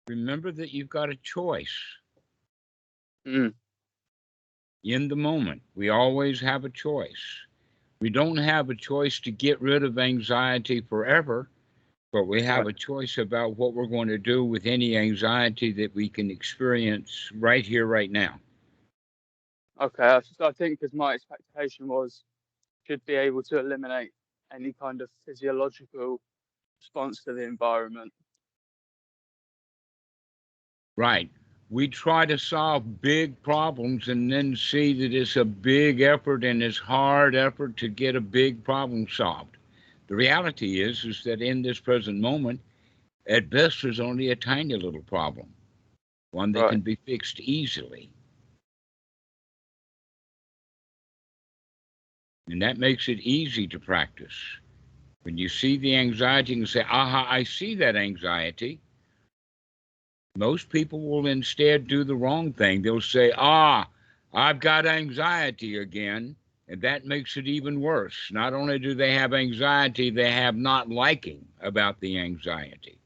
Remember that you've got a choice Mm. in the moment. We always have a choice. We don't have a choice to get rid of anxiety forever, but we have Right. a choice about what we're going to do with any anxiety that we can experience right here, right now. Okay. So I think because my expectation was should be able to eliminate any kind of physiological response to the environment. Right. We try to solve big problems and then see that it's a big effort and it's hard effort to get a big problem solved. The reality is that in this present moment, at best, there's only a tiny little problem, one that Right. can be fixed easily. And that makes it easy to practice. When you see the anxiety and say, aha, I see that anxiety, most people will instead do the wrong thing. They'll say, I've got anxiety again. And that makes it even worse. Not only do they have anxiety, they have not liking about the anxiety.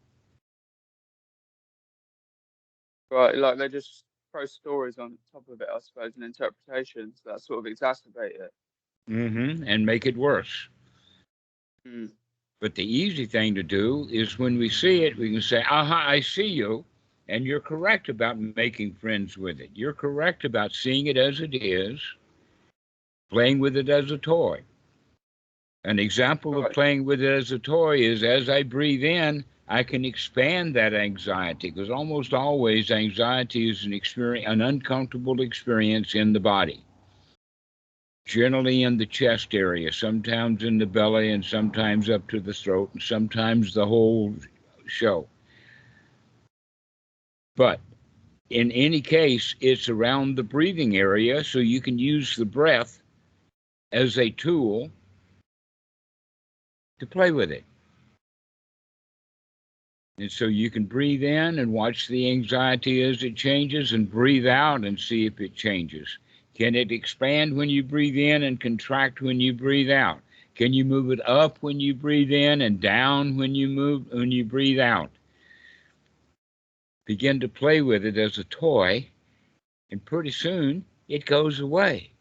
Right. Like they just throw stories on top of it, I suppose, and interpretations that sort of exacerbate it. And make it worse. Mm. But the easy thing to do is when we see it, we can say, aha, I see you. And you're correct about making friends with it. You're correct about seeing it as it is, playing with it as a toy. An example of Right. playing with it as a toy is as I breathe in, I can expand that anxiety because almost always anxiety is an uncomfortable experience in the body, generally in the chest area, sometimes in the belly, and sometimes up to the throat, and sometimes the whole show. But in any case, it's around the breathing area, so you can use the breath as a tool to play with it. And so you can breathe in and watch the anxiety as it changes and breathe out and see if it changes. Can it expand when you breathe in and contract when you breathe out? Can you move it up when you breathe in and down when you breathe out? Begin to play with it as a toy, and pretty soon it goes away.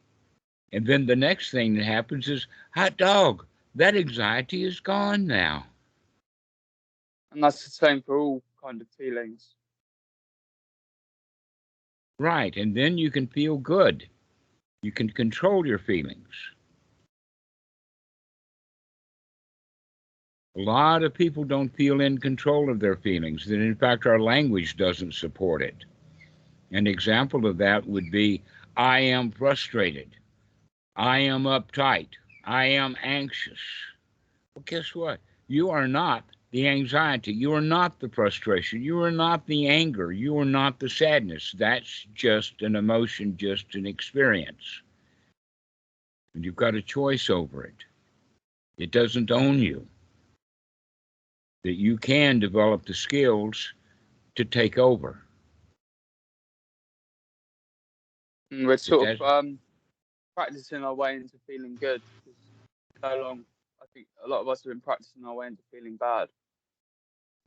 And then the next thing that happens is, hot dog, that anxiety is gone now. And that's the same for all kind of feelings. Right. And then you can feel good. You can control your feelings. A lot of people don't feel in control of their feelings, that in fact our language doesn't support it. An example of that would be, I am frustrated. I am uptight. I am anxious. Well, guess what? You are not the anxiety. You are not the frustration. You are not the anger. You are not the sadness. That's just an emotion, just an experience. And you've got a choice over it. It doesn't own you. That you can develop the skills to take over. And we're It sort does. of practicing our way into feeling good because so long, I think a lot of us have been practicing our way into feeling bad.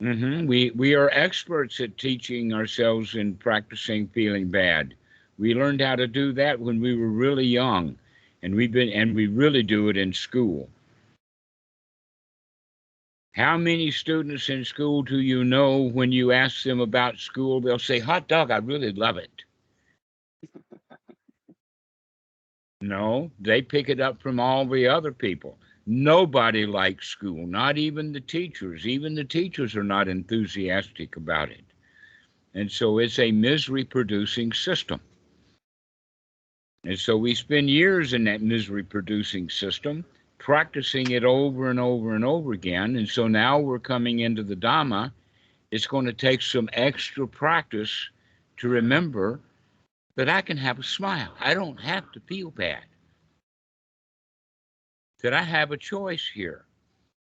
We are experts at teaching ourselves and practicing feeling bad. We learned how to do that when we were really young, and we really do it in school. How many students in school do you know when you ask them about school, they'll say, hot dog, I really love it. No, they pick it up from all the other people. Nobody likes school, not even the teachers. Even the teachers are not enthusiastic about it. And so it's a misery producing system. And so we spend years in that misery producing system, practicing it over and over and over again. And so now we're coming into the Dhamma. It's going to take some extra practice to remember that I can have a smile. I don't have to feel bad. That I have a choice here.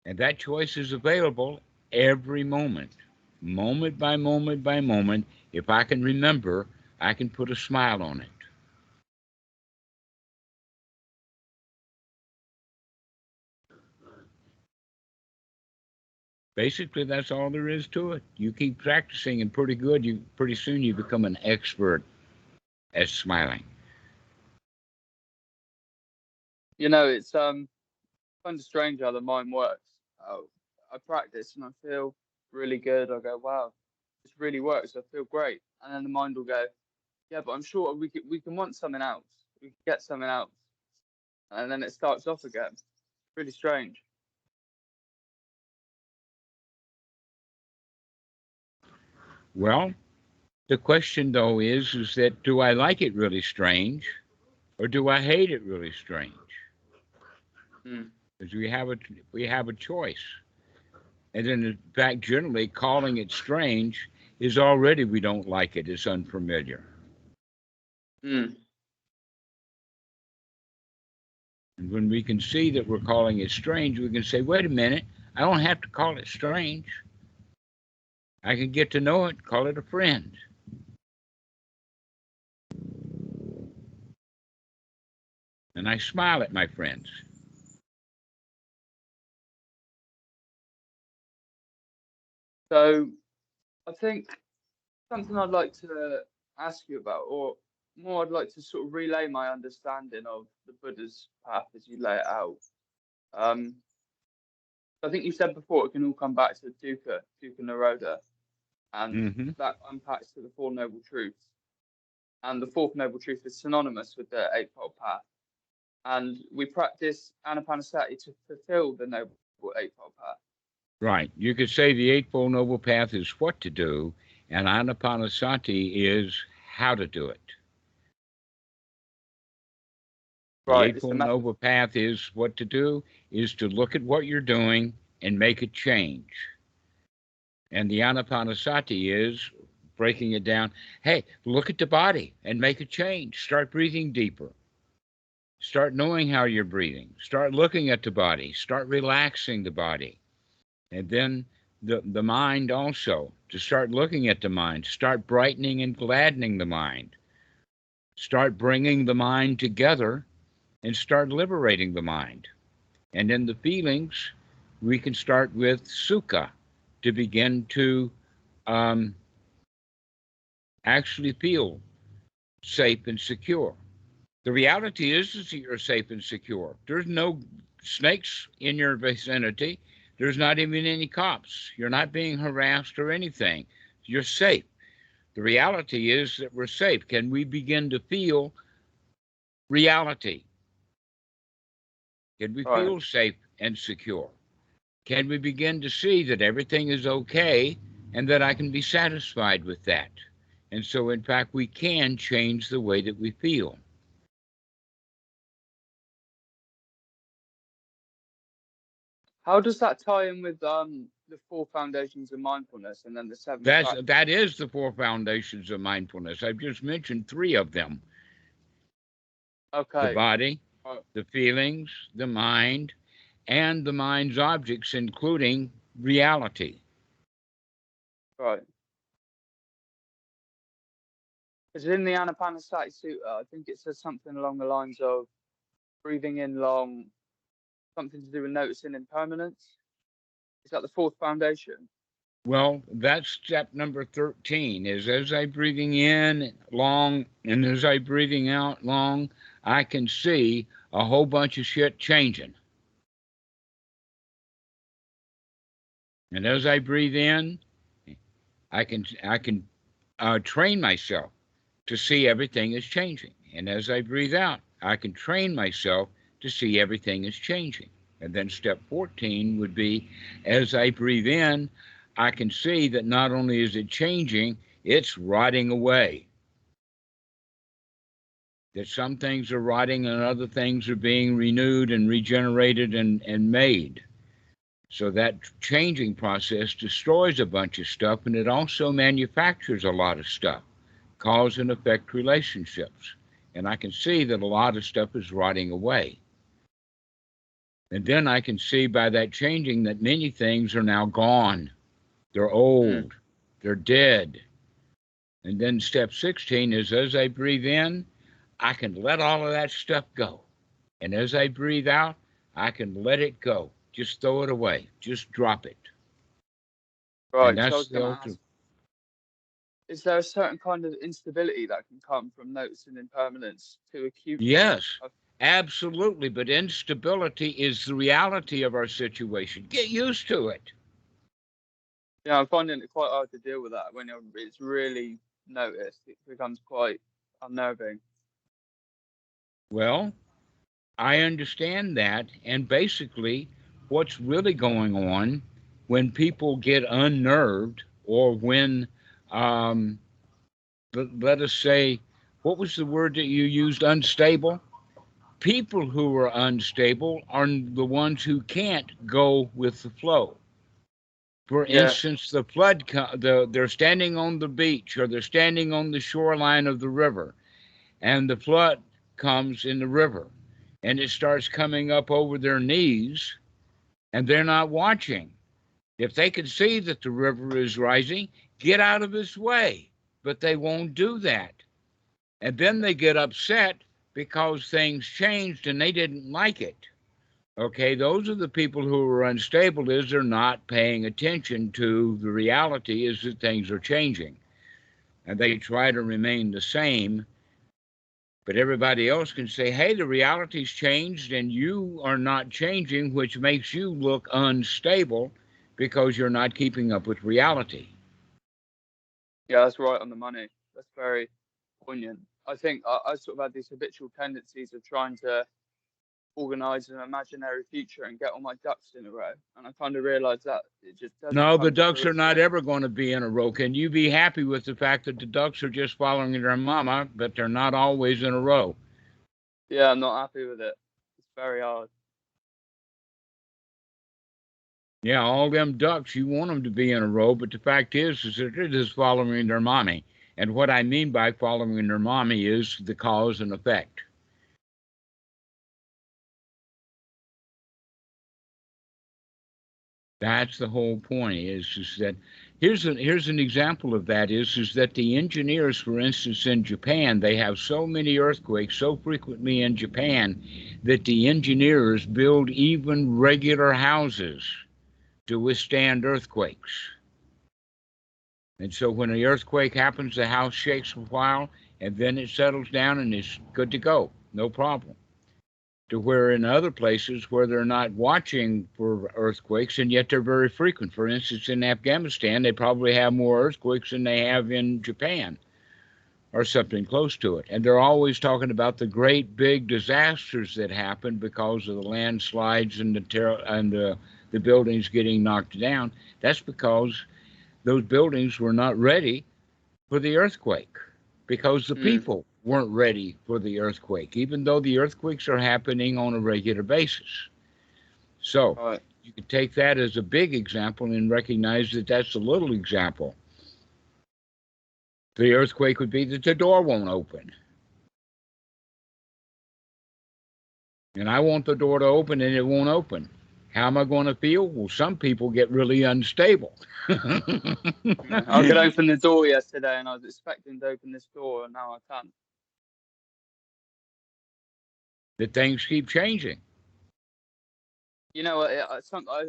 And that choice is available every moment, moment by moment by moment. If I can remember, I can put a smile on it. Basically, that's all there is to it. You keep practicing, and pretty soon you become an expert at smiling. You know, it's kind of strange how the mind works. I practice and I feel really good. I go, wow, this really works. I feel great. And then the mind will go, yeah, but I'm sure we can want something else. We can get something else. And then it starts off again. Really strange. Well, the question though is that do I like it really strange, or do I hate it really strange? Mm. Because we have a choice. And in fact, generally calling it strange is already we don't like it. It's unfamiliar. Mm. And when we can see that we're calling it strange, we can say, wait a minute, I don't have to call it strange. I can get to know it, call it a friend. And I smile at my friends. So I think something I'd like to ask you about, or more, I'd like to sort of relay my understanding of the Buddha's path as you lay it out. Um, I think you said before it can all come back to Dukkha Nirodha, and Mm-hmm. that unpacks to the Four Noble Truths. And the Fourth Noble Truth is synonymous with the Eightfold Path. And we practice Anapanasati to fulfill the Noble Eightfold Path. Right. You could say the Eightfold Noble Path is what to do, and Anapanasati is how to do it. The Right, it's the Eightfold method. Noble Path is what to do, is to look at what you're doing and make a change. And the Anapanasati is breaking it down. Hey, look at the body and make a change. Start breathing deeper. Start knowing how you're breathing. Start looking at the body. Start relaxing the body. And then the mind also, to start looking at the mind. Start brightening and gladdening the mind. Start bringing the mind together and start liberating the mind. And then the feelings, we can start with sukha to begin to actually feel safe and secure. The reality is that you're safe and secure. There's no snakes in your vicinity. There's not even any cops. You're not being harassed or anything. You're safe. The reality is that we're safe. Can we begin to feel reality? Can we Right. feel safe and secure? Can we begin to see that everything is okay and that I can be satisfied with that? And so, in fact, we can change the way that we feel. How does that tie in with the four foundations of mindfulness and then the seven factors? That is the four foundations of mindfulness. I've just mentioned three of them: the Okay. body, Right. the feelings, the mind, and the mind's objects, including reality. Right. Because in the Anapanasati Sutta, I think it says something along the lines of breathing in long, something to do with noticing impermanence. Is that the fourth foundation? Well, that's step number 13 is as I'm breathing in long and as I'm breathing out long, I can see a whole bunch of shit changing. And as I breathe in, I can train myself to see everything is changing. And as I breathe out, I can train myself to see everything is changing. And then step 14 would be as I breathe in, I can see that not only is it changing, it's rotting away. That some things are rotting and other things are being renewed and regenerated and made. So that changing process destroys a bunch of stuff, and it also manufactures a lot of stuff, cause and effect relationships. And I can see that a lot of stuff is rotting away. And then I can see by that changing that many things are now gone. They're old. They're dead. And then step 16 is as I breathe in, I can let all of that stuff go. And as I breathe out, I can let it go. Just throw it away. Just drop it. And Right. So I that's was the going to ultimate. ask, is there a certain kind of instability that can come from noticing impermanence to acute Yes, feelings of, absolutely. But instability is the reality of our situation. Get used to it. yeah, I'm finding it quite hard to deal with that when it's really noticed. It becomes quite unnerving. Well, I understand that. And basically, what's really going on when people get unnerved or when, um, let us say, what was the word that you used? Unstable? People who are unstable are the ones who can't go with the flow. For Yeah. instance, they're standing on the beach or they're standing on the shoreline of the river, and the flood comes in the river, and it starts coming up over their knees, and they're not watching. If they could see that the river is rising, get out of its way, but they won't do that. And then they get upset because things changed and they didn't like it. Okay, those are the people who are unstable, is they're not paying attention to the reality is that things are changing. And they try to remain the same, but everybody else can say, hey, the reality's changed and you are not changing, which makes you look unstable because you're not keeping up with reality. Yeah, that's right on the money. That's very poignant. I think I sort of had these habitual tendencies of trying to organize an imaginary future and get all my ducks in a row. And I kind of realized that it just doesn't No, the come to ducks are not fruition. ever going to be in a row. Can you be happy with the fact that the ducks are just following their mama, but they're not always in a row? Yeah, I'm not happy with it. It's very hard. Yeah, all them ducks, you want them to be in a row, but the fact is that they're just following their mommy. And what I mean by following their mommy is the cause and effect. That's the whole point. Is that here's an example of that is that the engineers, for instance, in Japan, they have so many earthquakes so frequently in Japan that the engineers build even regular houses to withstand earthquakes. And so when an earthquake happens, the house shakes for a while, and then it settles down and it's good to go, no problem. To where in other places where they're not watching for earthquakes, and yet they're very frequent. For instance, in Afghanistan, they probably have more earthquakes than they have in Japan or something close to it. And they're always talking about the great big disasters that happen because of the landslides and the buildings getting knocked down. That's because those buildings were not ready for the earthquake because the Mm, people weren't ready for the earthquake, even though the earthquakes are happening on a regular basis. So right. you can take that as a big example and recognize that that's a little example. The earthquake would be that the door won't open. And I want the door to open and it won't open. How am I going to feel? Well, some people get really unstable. Yeah. I could open the door yesterday and I was expecting to open this door and now I can't. That things keep changing. You know, I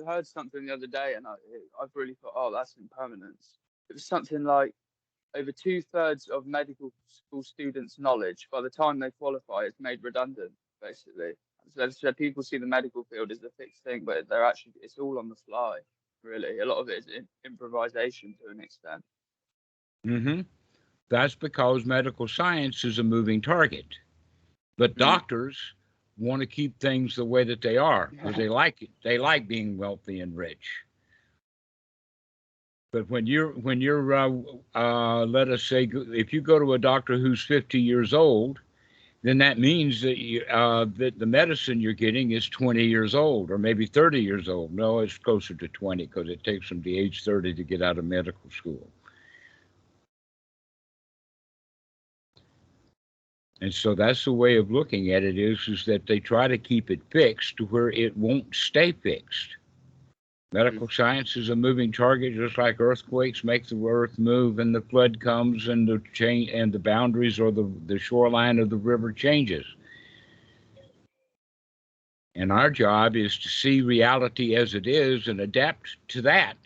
heard something the other day and I've really thought, oh, that's impermanence. It was something like over two-thirds of medical school students' knowledge by the time they qualify is made redundant, basically. So people see the medical field as a fixed thing, but it's all on the fly, really. A lot of it is improvisation to an extent. Hmm. That's because medical science is a moving target. But Mm. doctors want to keep things the way that they are because Yeah. they like it. They like being wealthy and rich. But when you're let us say if you go to a doctor who's 50 years old, then that means that the medicine you're getting is 20 years old or maybe 30 years old. No, it's closer to 20 because it takes them to age 30 to get out of medical school. And so that's the way of looking at it is that they try to keep it fixed to where it won't stay fixed. Mm. Medical science is a moving target, just like earthquakes make the earth move, and the flood comes, and the change and the boundaries or the shoreline of the river changes. And our job is to see reality as it is and adapt to that.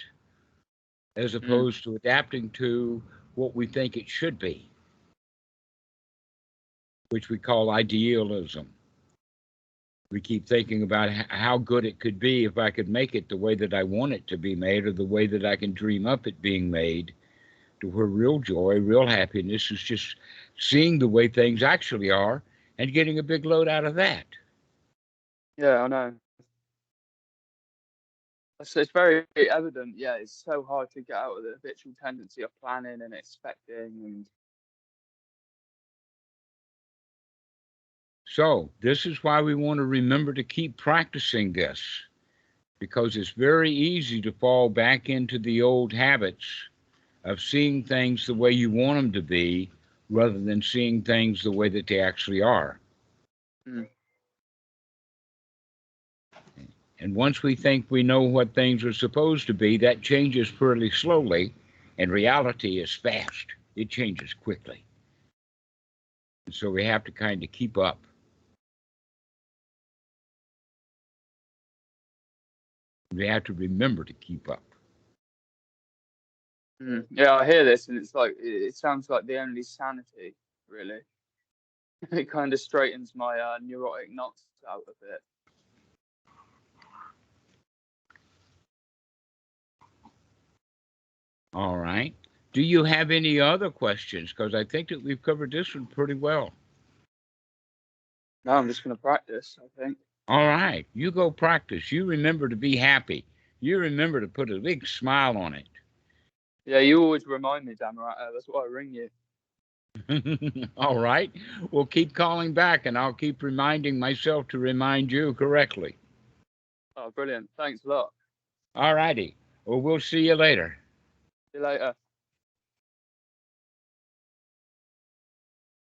as opposed to adapting to what we think it should be, which we call idealism. We keep thinking about how good it could be if I could make it the way that I want it to be made, or the way that I can dream up it being made, to where real joy, real happiness is just seeing the way things actually are and getting a big load out of that. Yeah, I know. So it's very evident. Yeah, it's so hard to get out of the habitual tendency of planning and expecting. And So this is why we want to remember to keep practicing this, because it's very easy to fall back into the old habits of seeing things the way you want them to be rather than seeing things the way that they actually are. And once we think we know what things are supposed to be, that changes fairly slowly, and reality is fast. It changes quickly. And so we have to kind of keep up. We have to remember to keep up. Yeah, I hear this, and it's like it sounds like the only sanity, really. It kind of straightens my neurotic knots out a bit. All right. Do you have any other questions? Because I think that we've covered this one pretty well. No, I'm just going to practice, I think. All right. You go practice. You remember to be happy. You remember to put a big smile on it. Yeah, you always remind me, Dhammarato. That's why I ring you. All right. We'll keep calling back, and I'll keep reminding myself to remind you correctly. Oh, brilliant. Thanks a lot. All righty. Well, we'll see you later. See you later.